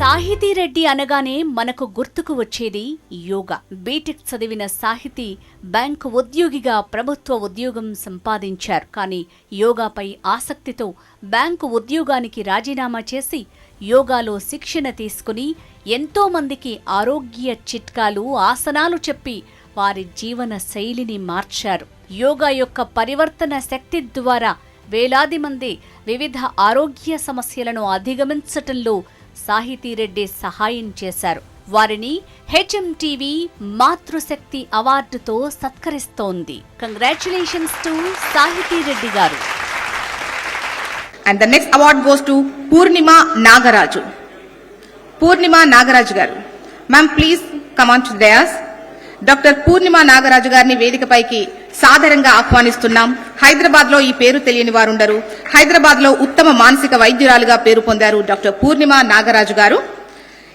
సాహితీ రెడ్డి అనగానే మనకు గుర్తుకు వచ్చేది యోగా. బీటెక్ చదివిన సాహితీ బ్యాంకు ఉద్యోగిగా ప్రభుత్వ ఉద్యోగం సంపాదించారు. కానీ యోగాపై ఆసక్తితో బ్యాంకు ఉద్యోగానికి రాజీనామా చేసి యోగాలో శిక్షణ తీసుకుని ఎంతో మందికి ఆరోగ్య చిట్కాలు, ఆసనాలు చెప్పి వారి జీవన శైలిని మార్చారు. యోగా యొక్క పరివర్తన శక్తి ద్వారా వేలాది మంది వివిధ ఆరోగ్య సమస్యలను అధిగమించటంలో సాహితీ రెడ్డి సహాయం చేశారు. వారిని హెచ్ఎంటీవీ మాతృశక్తి అవార్డుతో సత్కరిస్తోంది. కంగ్రాచ్యులేషన్స్ టు సాహితీ రెడ్డి గారు. And the next award goes to Purnima Nagaraju. Purnima Nagaraju garu. Ma'am, please come on to the dais. Doctor Purnima Nagaraju గారిని వేదికపైకి సాదరంగా ఆహ్వానిస్తున్నాం. హైదరాబాద్ లో ఈ పేరు తెలియని వారుండరు. హైదరాబాద్ లో ఉత్తమ మానసిక వైద్యురాలుగా పేరు పొందారు డాక్టర్ పూర్ణిమ నాగరాజు గారు.